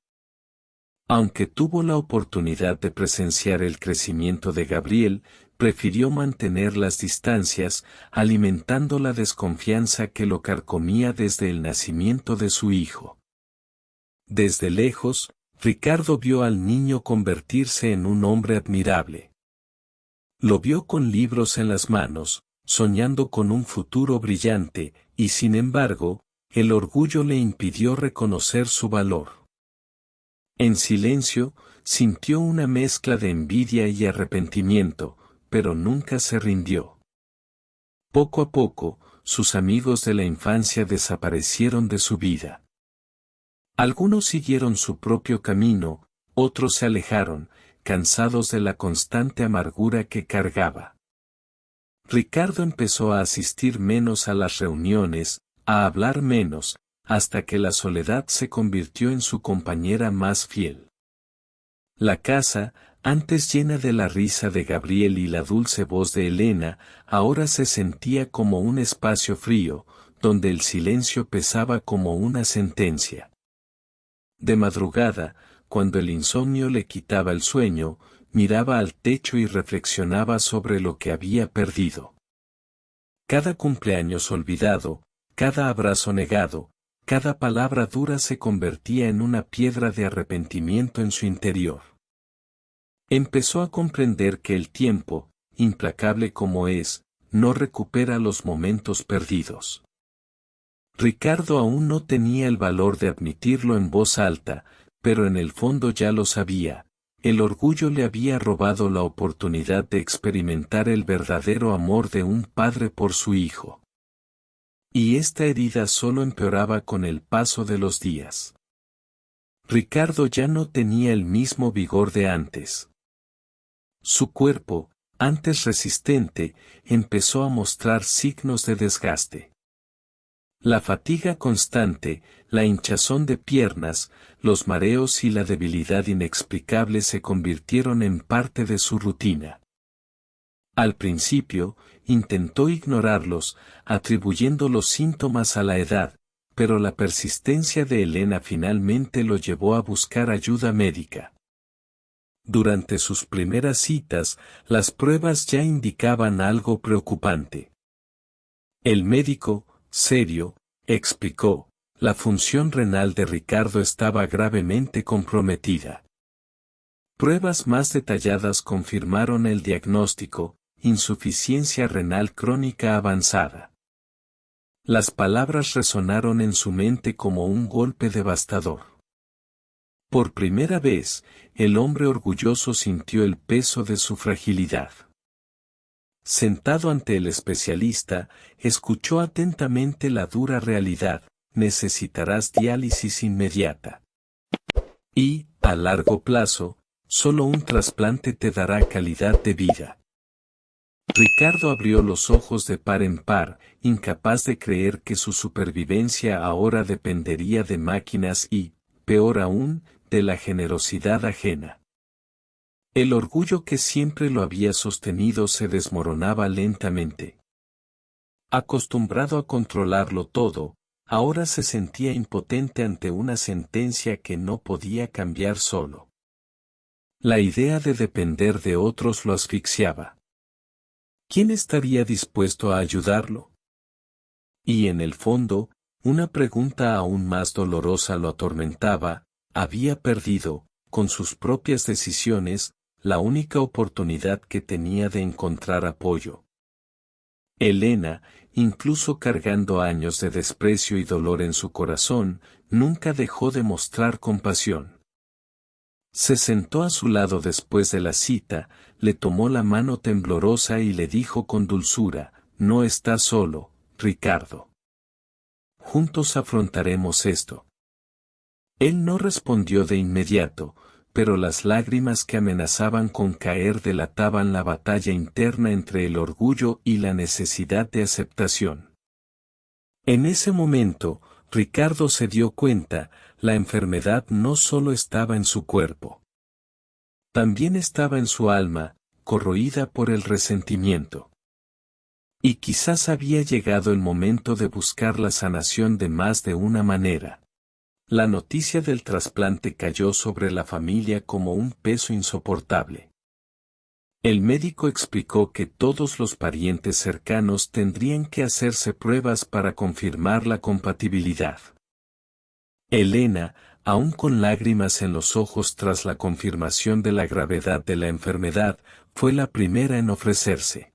Aunque tuvo la oportunidad de presenciar el crecimiento de Gabriel, prefirió mantener las distancias, alimentando la desconfianza que lo carcomía desde el nacimiento de su hijo. Desde lejos, Ricardo vio al niño convertirse en un hombre admirable. Lo vio con libros en las manos, soñando con un futuro brillante, y sin embargo, el orgullo le impidió reconocer su valor. En silencio, sintió una mezcla de envidia y arrepentimiento, pero nunca se rindió. Poco a poco, sus amigos de la infancia desaparecieron de su vida. Algunos siguieron su propio camino, otros se alejaron, cansados de la constante amargura que cargaba. Ricardo empezó a asistir menos a las reuniones, a hablar menos, hasta que la soledad se convirtió en su compañera más fiel. La casa, antes llena de la risa de Gabriel y la dulce voz de Elena, ahora se sentía como un espacio frío, donde el silencio pesaba como una sentencia. De madrugada, cuando el insomnio le quitaba el sueño, miraba al techo y reflexionaba sobre lo que había perdido. Cada cumpleaños olvidado, cada abrazo negado, cada palabra dura se convertía en una piedra de arrepentimiento en su interior. Empezó a comprender que el tiempo, implacable como es, no recupera los momentos perdidos. Ricardo aún no tenía el valor de admitirlo en voz alta, pero en el fondo ya lo sabía. El orgullo le había robado la oportunidad de experimentar el verdadero amor de un padre por su hijo. Y esta herida solo empeoraba con el paso de los días. Ricardo ya no tenía el mismo vigor de antes. Su cuerpo, antes resistente, empezó a mostrar signos de desgaste. La fatiga constante, la hinchazón de piernas, los mareos y la debilidad inexplicable se convirtieron en parte de su rutina. Al principio, intentó ignorarlos, atribuyendo los síntomas a la edad, pero la persistencia de Elena finalmente lo llevó a buscar ayuda médica. Durante sus primeras citas, las pruebas ya indicaban algo preocupante. El médico, serio, explicó, la función renal de Ricardo estaba gravemente comprometida. Pruebas más detalladas confirmaron el diagnóstico, insuficiencia renal crónica avanzada. Las palabras resonaron en su mente como un golpe devastador. Por primera vez, el hombre orgulloso sintió el peso de su fragilidad. Sentado ante el especialista, escuchó atentamente la dura realidad: necesitarás diálisis inmediata. Y, a largo plazo, solo un trasplante te dará calidad de vida. Ricardo abrió los ojos de par en par, incapaz de creer que su supervivencia ahora dependería de máquinas y, peor aún, de la generosidad ajena. El orgullo que siempre lo había sostenido se desmoronaba lentamente. Acostumbrado a controlarlo todo, ahora se sentía impotente ante una sentencia que no podía cambiar solo. La idea de depender de otros lo asfixiaba. ¿Quién estaría dispuesto a ayudarlo? Y en el fondo, una pregunta aún más dolorosa lo atormentaba: había perdido, con sus propias decisiones, la única oportunidad que tenía de encontrar apoyo. Elena, incluso cargando años de desprecio y dolor en su corazón, nunca dejó de mostrar compasión. Se sentó a su lado después de la cita, le tomó la mano temblorosa y le dijo con dulzura: no estás solo, Ricardo. Juntos afrontaremos esto. Él no respondió de inmediato, pero las lágrimas que amenazaban con caer delataban la batalla interna entre el orgullo y la necesidad de aceptación. En ese momento, Ricardo se dio cuenta: la enfermedad no solo estaba en su cuerpo. También estaba en su alma, corroída por el resentimiento. Y quizás había llegado el momento de buscar la sanación de más de una manera. La noticia del trasplante cayó sobre la familia como un peso insoportable. El médico explicó que todos los parientes cercanos tendrían que hacerse pruebas para confirmar la compatibilidad. Elena, aún con lágrimas en los ojos tras la confirmación de la gravedad de la enfermedad, fue la primera en ofrecerse.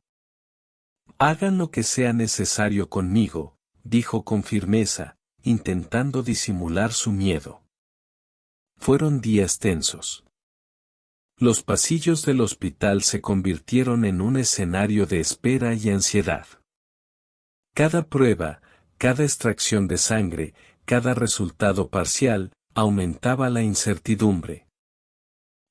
Hagan lo que sea necesario conmigo, dijo con firmeza, intentando disimular su miedo. Fueron días tensos. Los pasillos del hospital se convirtieron en un escenario de espera y ansiedad. Cada prueba, cada extracción de sangre, cada resultado parcial, aumentaba la incertidumbre.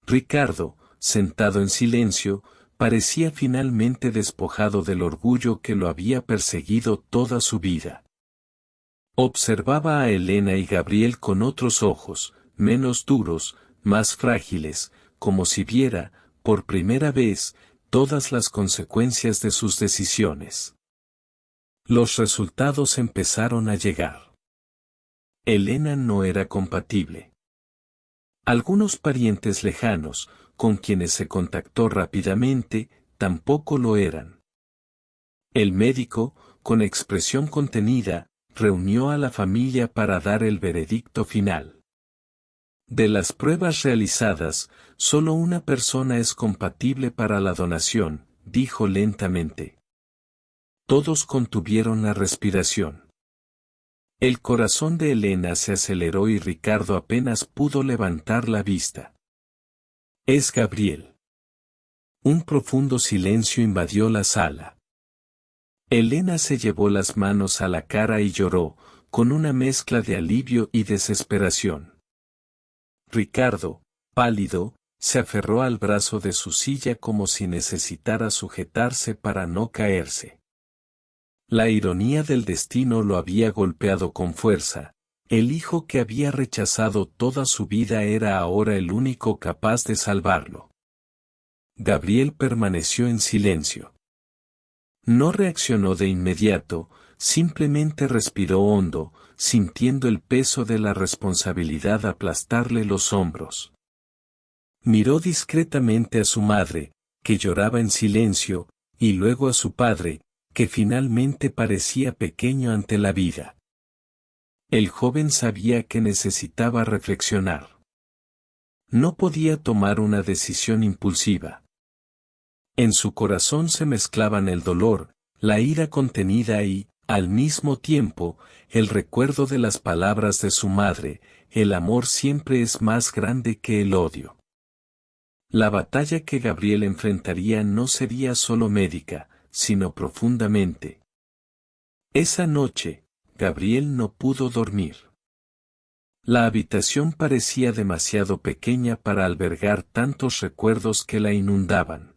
Ricardo, sentado en silencio, parecía finalmente despojado del orgullo que lo había perseguido toda su vida. Observaba a Elena y Gabriel con otros ojos, menos duros, más frágiles, como si viera, por primera vez, todas las consecuencias de sus decisiones. Los resultados empezaron a llegar. Elena no era compatible. Algunos parientes lejanos, con quienes se contactó rápidamente, tampoco lo eran. El médico, con expresión contenida, reunió a la familia para dar el veredicto final. De las pruebas realizadas, solo una persona es compatible para la donación, dijo lentamente. Todos contuvieron la respiración. El corazón de Elena se aceleró y Ricardo apenas pudo levantar la vista. Es Gabriel. Un profundo silencio invadió la sala. Elena se llevó las manos a la cara y lloró, con una mezcla de alivio y desesperación. Ricardo, pálido, se aferró al brazo de su silla como si necesitara sujetarse para no caerse. La ironía del destino lo había golpeado con fuerza: el hijo que había rechazado toda su vida era ahora el único capaz de salvarlo. Gabriel permaneció en silencio. No reaccionó de inmediato, simplemente respiró hondo, sintiendo el peso de la responsabilidad aplastarle los hombros. Miró discretamente a su madre, que lloraba en silencio, y luego a su padre, que finalmente parecía pequeño ante la vida. El joven sabía que necesitaba reflexionar. No podía tomar una decisión impulsiva. En su corazón se mezclaban el dolor, la ira contenida y, al mismo tiempo, el recuerdo de las palabras de su madre: el amor siempre es más grande que el odio. La batalla que Gabriel enfrentaría no sería solo médica, sino profundamente. Esa noche, Gabriel no pudo dormir. La habitación parecía demasiado pequeña para albergar tantos recuerdos que la inundaban.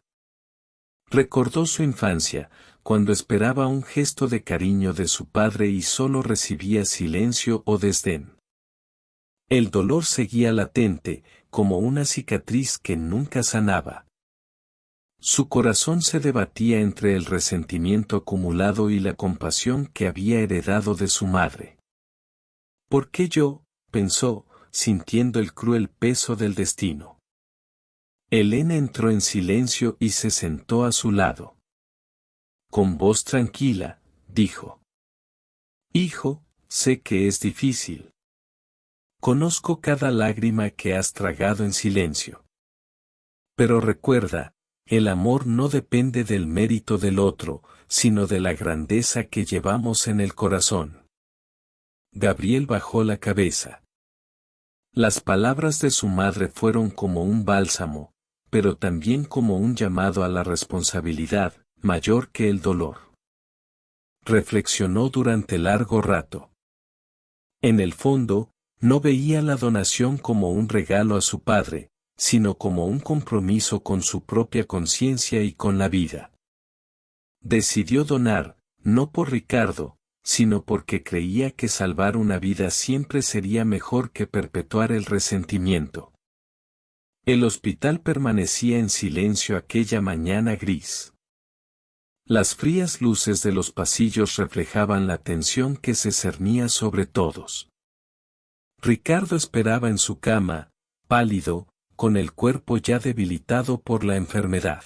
Recordó su infancia, cuando esperaba un gesto de cariño de su padre y solo recibía silencio o desdén. El dolor seguía latente, como una cicatriz que nunca sanaba. Su corazón se debatía entre el resentimiento acumulado y la compasión que había heredado de su madre. ¿Por qué yo?, pensó, sintiendo el cruel peso del destino. Elena entró en silencio y se sentó a su lado. Con voz tranquila, dijo: «Hijo, sé que es difícil. Conozco cada lágrima que has tragado en silencio. Pero recuerda, el amor no depende del mérito del otro, sino de la grandeza que llevamos en el corazón». Gabriel bajó la cabeza. Las palabras de su madre fueron como un bálsamo, pero también como un llamado a la responsabilidad, mayor que el dolor. Reflexionó durante largo rato. En el fondo, no veía la donación como un regalo a su padre, sino como un compromiso con su propia conciencia y con la vida. Decidió donar, no por Ricardo, sino porque creía que salvar una vida siempre sería mejor que perpetuar el resentimiento. El hospital permanecía en silencio aquella mañana gris. Las frías luces de los pasillos reflejaban la tensión que se cernía sobre todos. Ricardo esperaba en su cama, pálido, con el cuerpo ya debilitado por la enfermedad.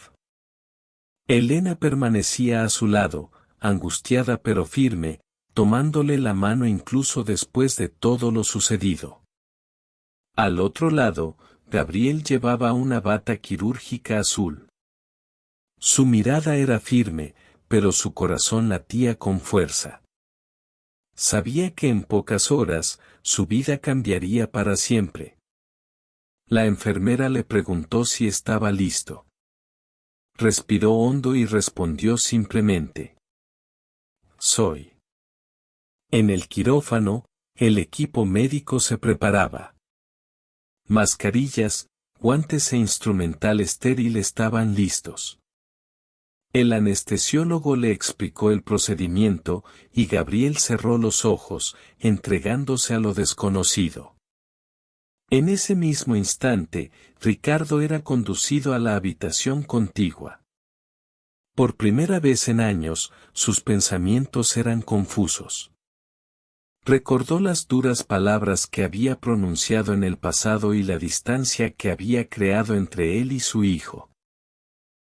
Elena permanecía a su lado, angustiada pero firme, tomándole la mano incluso después de todo lo sucedido. Al otro lado, Gabriel llevaba una bata quirúrgica azul. Su mirada era firme, pero su corazón latía con fuerza. Sabía que en pocas horas, su vida cambiaría para siempre. La enfermera le preguntó si estaba listo. Respiró hondo y respondió simplemente: «Soy». En el quirófano, el equipo médico se preparaba. Mascarillas, guantes e instrumental estéril estaban listos. El anestesiólogo le explicó el procedimiento, y Gabriel cerró los ojos, entregándose a lo desconocido. En ese mismo instante, Ricardo era conducido a la habitación contigua. Por primera vez en años, sus pensamientos eran confusos. Recordó las duras palabras que había pronunciado en el pasado y la distancia que había creado entre él y su hijo.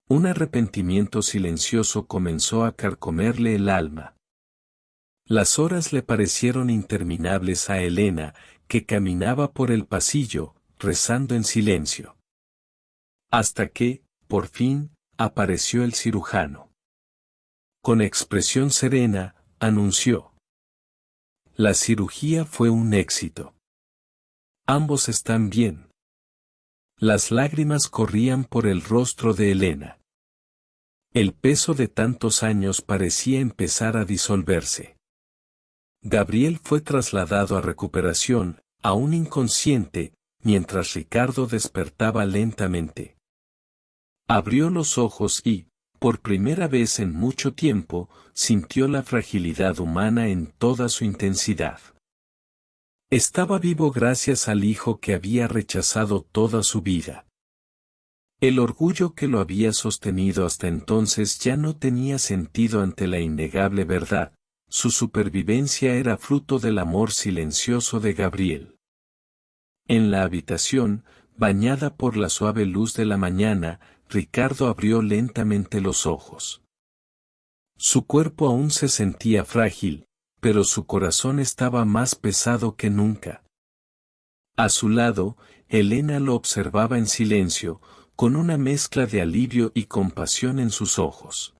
Un arrepentimiento silencioso comenzó a carcomerle el alma. Las horas le parecieron interminables a Elena, que caminaba por el pasillo, rezando en silencio. Hasta que, por fin, apareció el cirujano. Con expresión serena, anunció: «La cirugía fue un éxito. Ambos están bien». Las lágrimas corrían por el rostro de Elena. El peso de tantos años parecía empezar a disolverse. Gabriel fue trasladado a recuperación, aún inconsciente, mientras Ricardo despertaba lentamente. Abrió los ojos y, por primera vez en mucho tiempo, sintió la fragilidad humana en toda su intensidad. Estaba vivo gracias al hijo que había rechazado toda su vida. El orgullo que lo había sostenido hasta entonces ya no tenía sentido ante la innegable verdad. Su supervivencia era fruto del amor silencioso de Gabriel. En la habitación, bañada por la suave luz de la mañana, Ricardo abrió lentamente los ojos. Su cuerpo aún se sentía frágil, pero su corazón estaba más pesado que nunca. A su lado, Elena lo observaba en silencio, con una mezcla de alivio y compasión en sus ojos.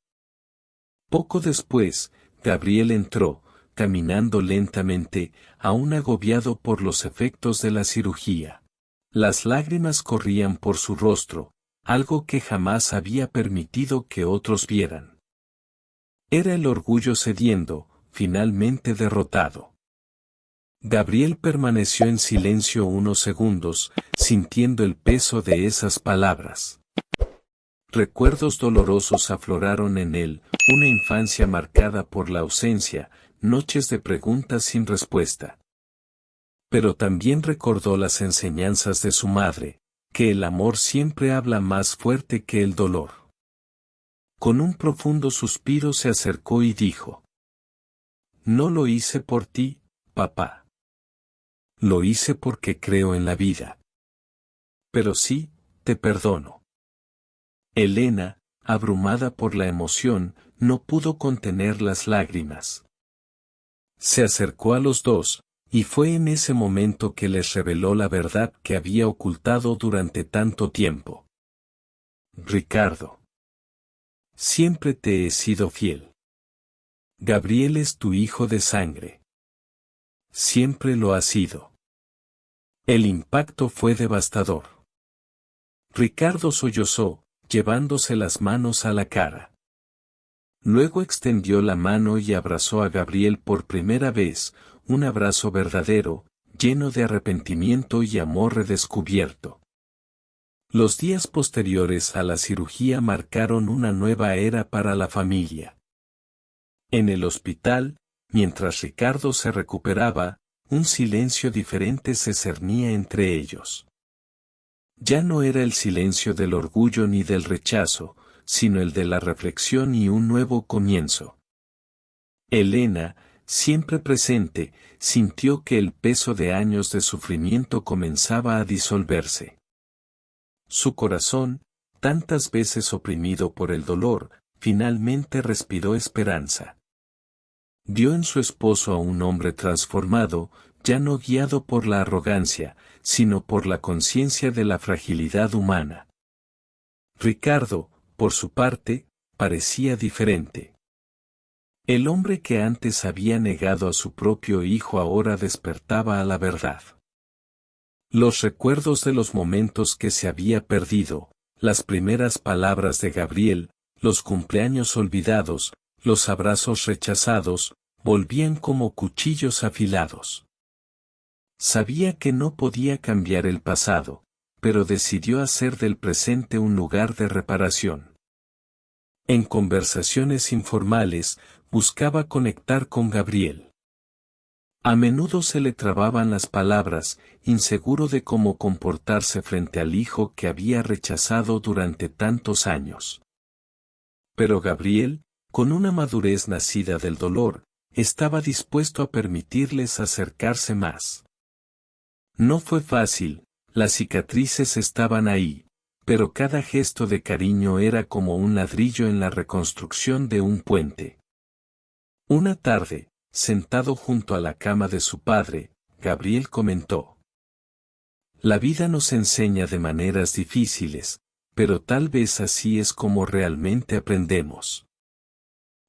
Poco después, Gabriel entró, caminando lentamente, aún agobiado por los efectos de la cirugía. Las lágrimas corrían por su rostro, algo que jamás había permitido que otros vieran. Era el orgullo cediendo, finalmente derrotado. Gabriel permaneció en silencio unos segundos, sintiendo el peso de esas palabras. Recuerdos dolorosos afloraron en él, una infancia marcada por la ausencia, noches de preguntas sin respuesta. Pero también recordó las enseñanzas de su madre, que el amor siempre habla más fuerte que el dolor. Con un profundo suspiro se acercó y dijo: «No lo hice por ti, papá. Lo hice porque creo en la vida. Pero sí, te perdono». Elena, abrumada por la emoción, no pudo contener las lágrimas. Se acercó a los dos, y fue en ese momento que les reveló la verdad que había ocultado durante tanto tiempo. «Ricardo, siempre te he sido fiel. Gabriel es tu hijo de sangre. Siempre lo ha sido». El impacto fue devastador. Ricardo sollozó, llevándose las manos a la cara. Luego extendió la mano y abrazó a Gabriel por primera vez, un abrazo verdadero, lleno de arrepentimiento y amor redescubierto. Los días posteriores a la cirugía marcaron una nueva era para la familia. En el hospital, mientras Ricardo se recuperaba, un silencio diferente se cernía entre ellos. Ya no era el silencio del orgullo ni del rechazo, sino el de la reflexión y un nuevo comienzo. Elena, siempre presente, sintió que el peso de años de sufrimiento comenzaba a disolverse. Su corazón, tantas veces oprimido por el dolor, finalmente respiró esperanza. Vio en su esposo a un hombre transformado, ya no guiado por la arrogancia, sino por la conciencia de la fragilidad humana. Ricardo, por su parte, parecía diferente. El hombre que antes había negado a su propio hijo ahora despertaba a la verdad. Los recuerdos de los momentos que se había perdido, las primeras palabras de Gabriel, los cumpleaños olvidados, los abrazos rechazados, volvían como cuchillos afilados. Sabía que no podía cambiar el pasado, pero decidió hacer del presente un lugar de reparación. En conversaciones informales, buscaba conectar con Gabriel. A menudo se le trababan las palabras, inseguro de cómo comportarse frente al hijo que había rechazado durante tantos años. Pero Gabriel, con una madurez nacida del dolor, estaba dispuesto a permitirles acercarse más. No fue fácil, las cicatrices estaban ahí, pero cada gesto de cariño era como un ladrillo en la reconstrucción de un puente. Una tarde, sentado junto a la cama de su padre, Gabriel comentó: «La vida nos enseña de maneras difíciles, pero tal vez así es como realmente aprendemos».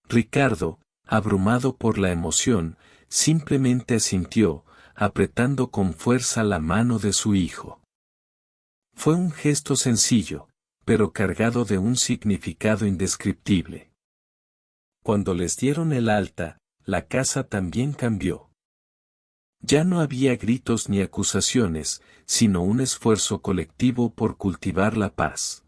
Ricardo, abrumado por la emoción, simplemente asintió, apretando con fuerza la mano de su hijo. Fue un gesto sencillo, pero cargado de un significado indescriptible. Cuando les dieron el alta, la casa también cambió. Ya no había gritos ni acusaciones, sino un esfuerzo colectivo por cultivar la paz.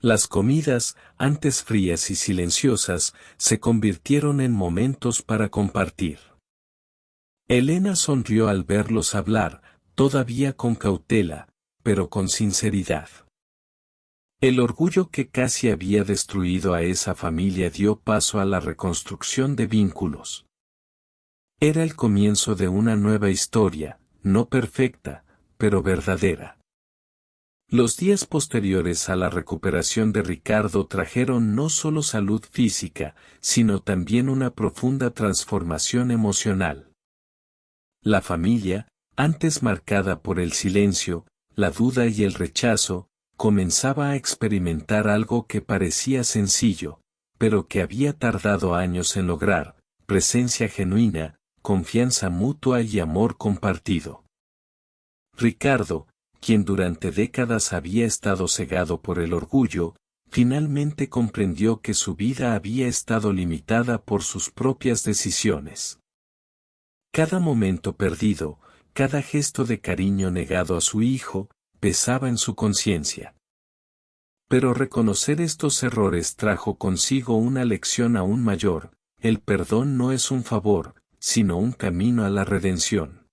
Las comidas, antes frías y silenciosas, se convirtieron en momentos para compartir. Elena sonrió al verlos hablar, todavía con cautela, pero con sinceridad. El orgullo que casi había destruido a esa familia dio paso a la reconstrucción de vínculos. Era el comienzo de una nueva historia, no perfecta, pero verdadera. Los días posteriores a la recuperación de Ricardo trajeron no solo salud física, sino también una profunda transformación emocional. La familia, antes marcada por el silencio, la duda y el rechazo, comenzaba a experimentar algo que parecía sencillo, pero que había tardado años en lograr: presencia genuina, confianza mutua y amor compartido. Ricardo, quien durante décadas había estado cegado por el orgullo, finalmente comprendió que su vida había estado limitada por sus propias decisiones. Cada momento perdido, cada gesto de cariño negado a su hijo, pesaba en su conciencia. Pero reconocer estos errores trajo consigo una lección aún mayor: el perdón no es un favor, sino un camino a la redención.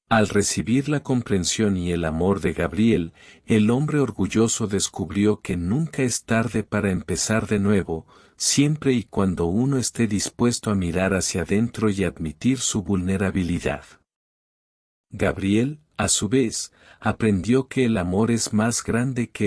Al recibir la comprensión y el amor de Gabriel, el hombre orgulloso descubrió que nunca es tarde para empezar de nuevo, siempre y cuando uno esté dispuesto a mirar hacia adentro y admitir su vulnerabilidad. Gabriel, a su vez, aprendió que el amor es más grande que